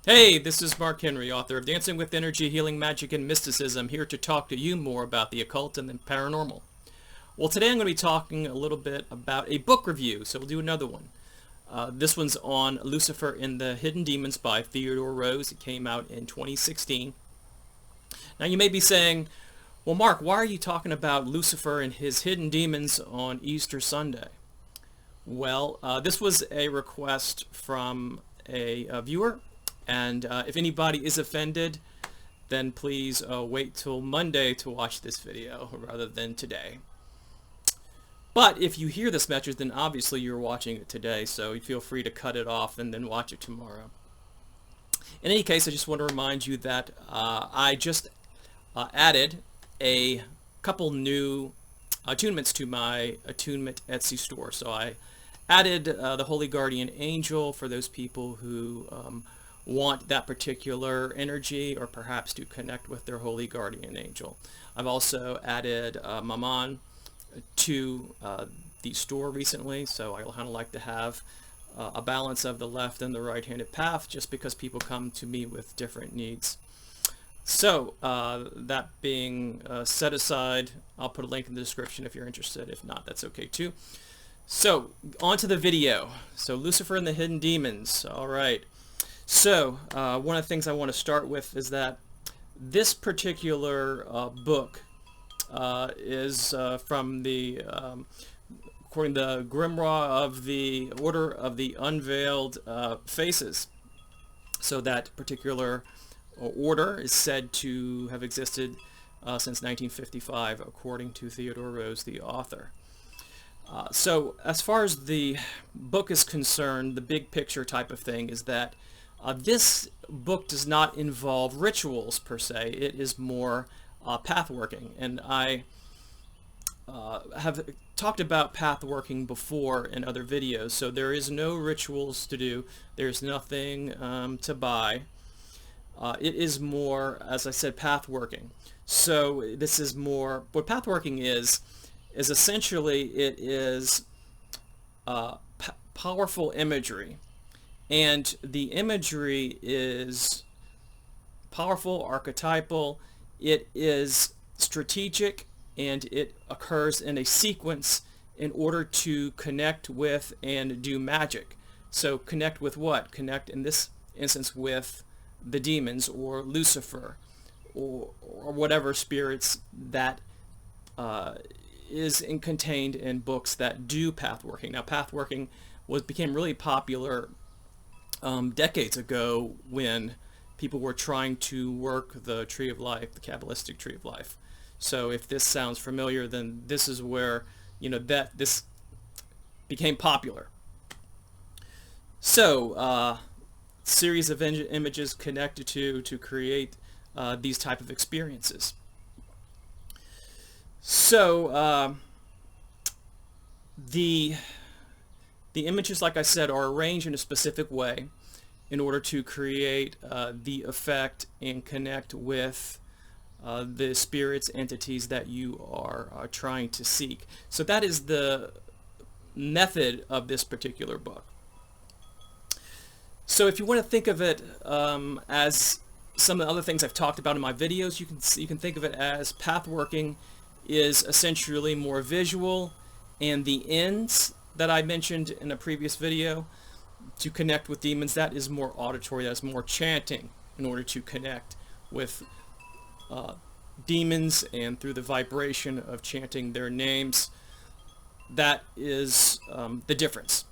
Hey, this is Mark Henry, author of Dancing with Energy, Healing Magic, and Mysticism, here to talk to you more about the occult and the paranormal. Well, today I'm going to be talking a little bit about a book review, so we'll do another one. This one's on Lucifer and the Hidden Demons by Theodore Rose. It came out in 2016. Now you may be saying, well, Mark, why are you talking about Lucifer and his hidden demons on Easter Sunday? Well, this was a request from a viewer, and if anybody is offended, then please wait till Monday to watch this video rather than today. But if you hear this message, then obviously you're watching it today, so you feel free to cut it off and then watch it tomorrow. In any case, I just want to remind you that I just added a couple new attunements to my attunement Etsy store. So I added the Holy Guardian Angel for those people who want that particular energy or perhaps to connect with their Holy Guardian Angel. I've also added Maman to the store recently, so I kind of like to have a balance of the left and the right-handed path, just because people come to me with different needs. So that being set aside, I'll put a link in the description if you're interested. If not, that's okay too. So on to the video. So Lucifer and the Hidden Demons. All right. So one of the things I want to start with is that this particular book is from the according to the Grimoire of the Order of the Unveiled Faces. So that particular order is said to have existed since 1955, according to Theodore Rose, the author. So as far as the book is concerned, the big picture type of thing is that this book does not involve rituals per se. It is more pathworking, and I have talked about pathworking before in other videos. So there is no rituals to do. There's nothing to buy. It is more, as I said, pathworking. So this is more, what pathworking is essentially it is powerful imagery. And the imagery is powerful, archetypal, it is strategic, and it occurs in a sequence in order to connect with and do magic. So connect with what? Connect in this instance with the demons or Lucifer or whatever spirits that is contained in books that do pathworking. Now pathworking became really popular decades ago when people were trying to work the Tree of Life, the Kabbalistic Tree of Life. So if this sounds familiar, then this is where, you know, that this became popular. So series of images connected to create these type of experiences. So the images, like I said, are arranged in a specific way in order to create the effect and connect with the spirits, entities that you are trying to seek. So that is the method of this particular book. So if you want to think of it as some of the other things I've talked about in my videos, you can think of it as pathworking is essentially more visual, and the ends that I mentioned in a previous video to connect with demons, that is more auditory, that's more chanting in order to connect with demons, and through the vibration of chanting their names, that is the difference.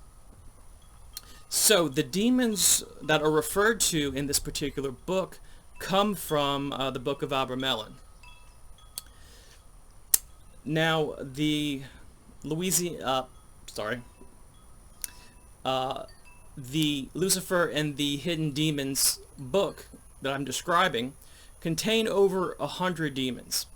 So the demons that are referred to in this particular book come from the Book of Abramelin. Now the the Lucifer and the Hidden Demons book that I'm describing contain over 100 demons.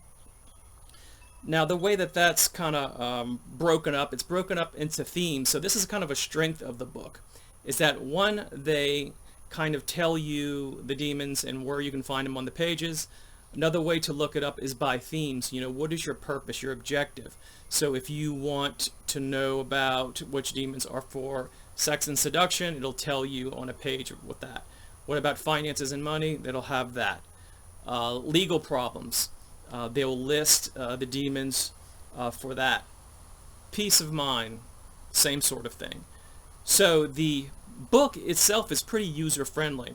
Now the way that that's kind of broken up, it's broken up into themes. So this is kind of a strength of the book, is that one, they kind of tell you the demons and where you can find them on the pages. Another way to look it up is by themes. You know, what is your purpose, your objective? So if you want to know about which demons are for sex and seduction, it'll tell you on a page with that. What about finances and money? It'll have that. Legal problems. They'll list the demons for that. Peace of mind, same sort of thing. So the book itself is pretty user-friendly.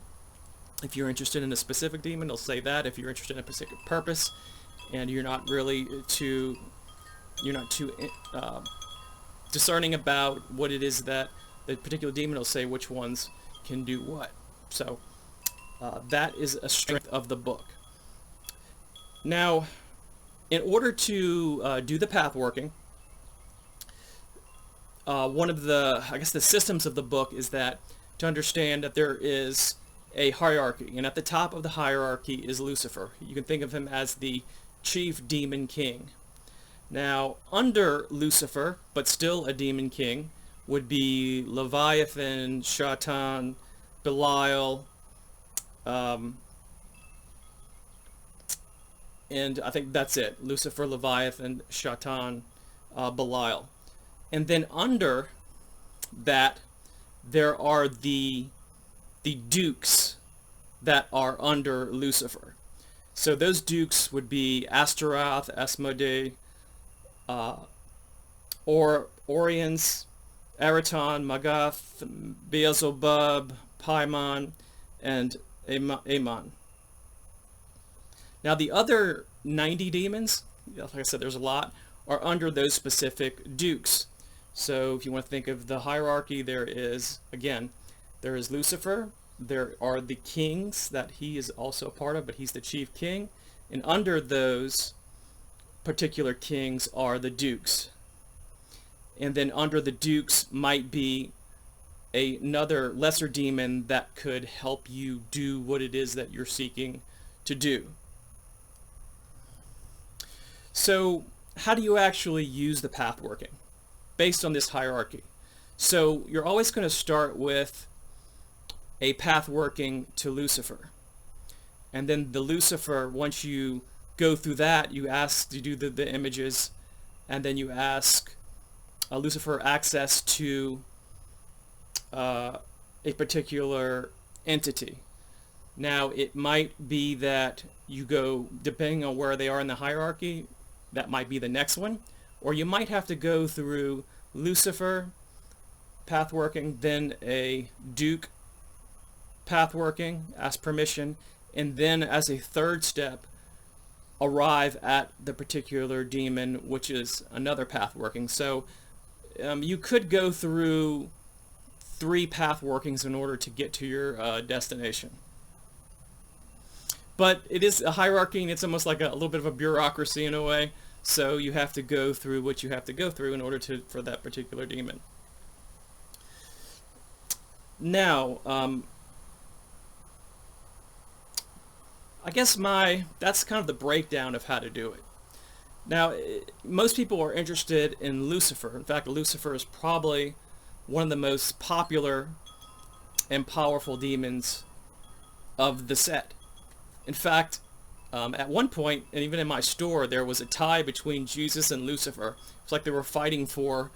If you're interested in a specific demon, it'll say that. If you're interested in a specific purpose, and you're not too discerning about what it is that the particular demon will say which ones can do what. So that is a strength of the book. Now, in order to do the pathworking, one of the, I guess, the systems of the book is that to understand that there is a hierarchy, and at the top of the hierarchy is Lucifer. You can think of him as the chief demon king. Now, under Lucifer, but still a demon king, would be Leviathan, Shaitan, Belial, and I think that's it. Lucifer, Leviathan, Shaitan, Belial. And then under that, there are the dukes that are under Lucifer. So those dukes would be Astaroth, Asmodee, Orions, Araton, Magath, Beelzebub, Paimon, and Amon. Now the other 90 demons, like I said, there's a lot, are under those specific dukes. So if you want to think of the hierarchy, there is Lucifer. There are the kings that he is also a part of, but he's the chief king. And under those particular kings are the dukes. And then under the dukes might be another lesser demon that could help you do what it is that you're seeking to do. So how do you actually use the pathworking based on this hierarchy? So you're always going to start with a pathworking to Lucifer. And then the Lucifer, once you go through that, you ask to do the images, and then you ask Lucifer access to a particular entity. Now, it might be that you go, depending on where they are in the hierarchy, that might be the next one, or you might have to go through Lucifer pathworking, then a Duke pathworking, ask permission, and then as a third step, arrive at the particular demon, which is another pathworking. So you could go through 3 pathworkings in order to get to your destination. But it is a hierarchy, and it's almost like a little bit of a bureaucracy in a way. So you have to go through what you have to go through in order for that particular demon. Now, I guess that's kind of the breakdown of how to do it. Now, most people are interested in Lucifer. In fact, Lucifer is probably one of the most popular and powerful demons of the set. In fact, at one point, and even in my store, there was a tie between Jesus and Lucifer. It's like they were fighting for,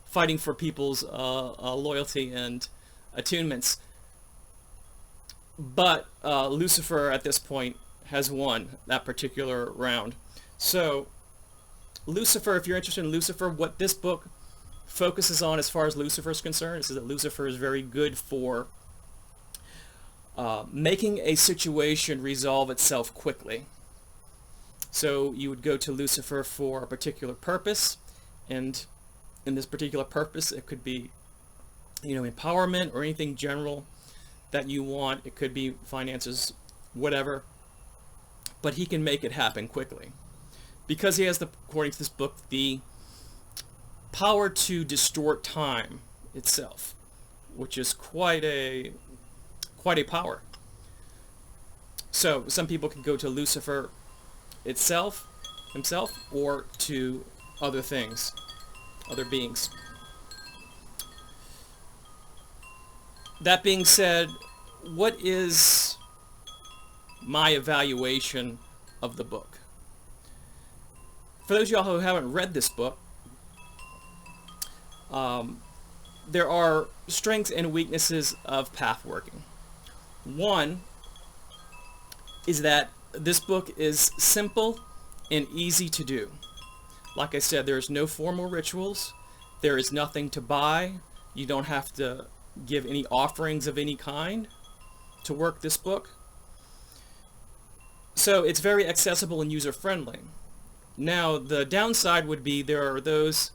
fighting for people's loyalty and attunements. But Lucifer, at this point, has won that particular round. So, Lucifer, if you're interested in Lucifer, what this book focuses on as far as Lucifer is concerned is that Lucifer is very good for making a situation resolve itself quickly. So you would go to Lucifer for a particular purpose, and in this particular purpose it could be empowerment or anything general that you want. It could be finances, whatever, but he can make it happen quickly because he has, according to this book, the power to distort time itself, which is quite a power. So some people can go to Lucifer himself, or to other things, other beings. That being said, what is my evaluation of the book? For those of y'all who haven't read this book, there are strengths and weaknesses of pathworking. One is that this book is simple and easy to do. Like I said, there's no formal rituals. There is nothing to buy. You don't have to give any offerings of any kind to work this book. So it's very accessible and user-friendly. Now, the downside would be there are those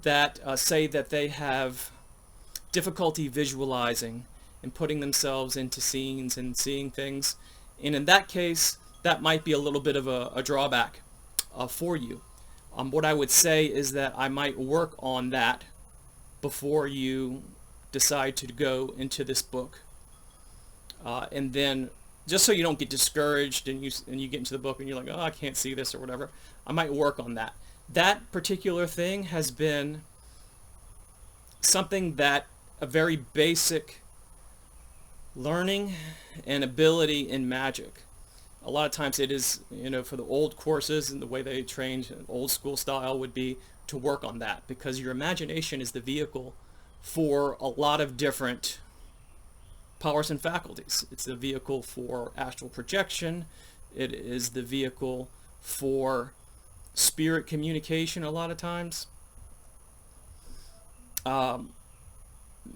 that say that they have difficulty visualizing and putting themselves into scenes and seeing things. And in that case, that might be a little bit of a drawback for you. What I would say is that I might work on that before you decide to go into this book. And then, just so you don't get discouraged and you get into the book and you're like, oh, I can't see this or whatever, I might work on that. That particular thing has been something that a very basic learning and ability in magic. A lot of times it is, for the old courses and the way they trained, old school style would be to work on that, because your imagination is the vehicle for a lot of different powers and faculties. It's the vehicle for astral projection. It is the vehicle for spirit communication a lot of times.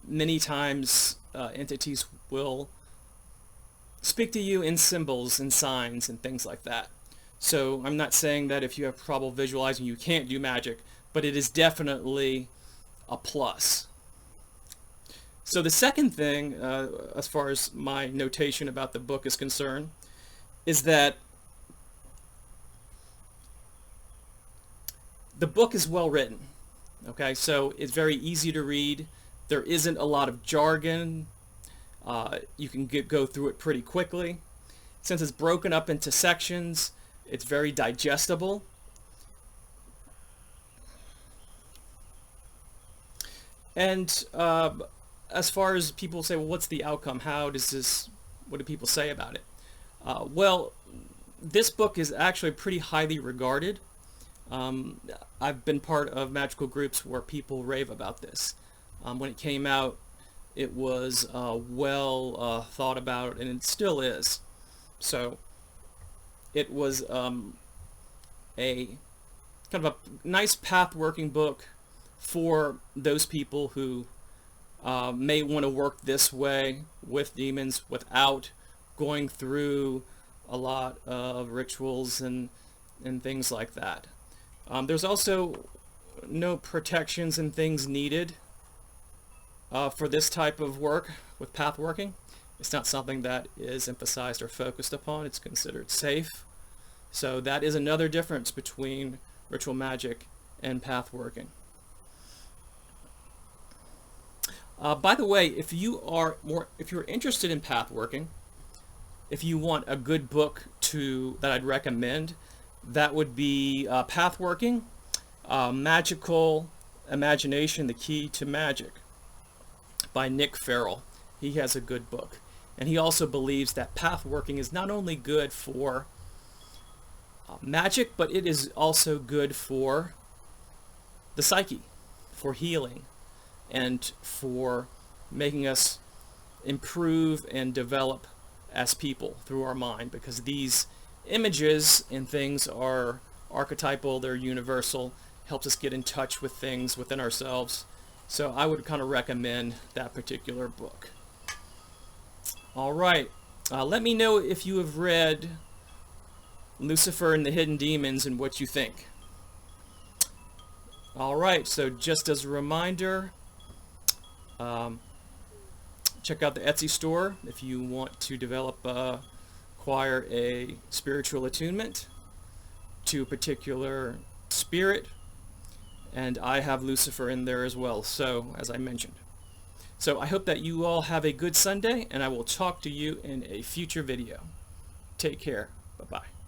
Many times entities will speak to you in symbols and signs and things like that. So I'm not saying that if you have trouble visualizing you can't do magic, but it is definitely a plus. So the second thing, as far as my notation about the book is concerned, is that the book is well written. Okay, so it's very easy to read. There isn't a lot of jargon. You can go through it pretty quickly. Since it's broken up into sections, it's very digestible. And as far as people say, well, what's the outcome? What do people say about it? Well, this book is actually pretty highly regarded. I've been part of magical groups where people rave about this. When it came out, it was well thought about, and it still is. So it was a kind of a nice path-working book for those people who may want to work this way with demons without going through a lot of rituals and things like that. There's also no protections and things needed for this type of work with pathworking. It's not something that is emphasized or focused upon. It's considered safe. So that is another difference between ritual magic and pathworking. By the way, if you're interested in pathworking, if you want a good book that I'd recommend, that would be Pathworking, Magical Imagination, The Key to Magic by Nick Farrell. He has a good book. And he also believes that pathworking is not only good for magic, but it is also good for the psyche, for healing, and for making us improve and develop as people through our mind, because these images and things are archetypal, they're universal, helps us get in touch with things within ourselves. So I would kind of recommend that particular book. All right, let me know if you have read Lucifer and the Hidden Demons and what you think. All right, so just as a reminder, check out the Etsy store if you want to acquire a spiritual attunement to a particular spirit, and I have Lucifer in there as well, so as I mentioned. So I hope that you all have a good Sunday, and I will talk to you in a future video. Take care. Bye-bye.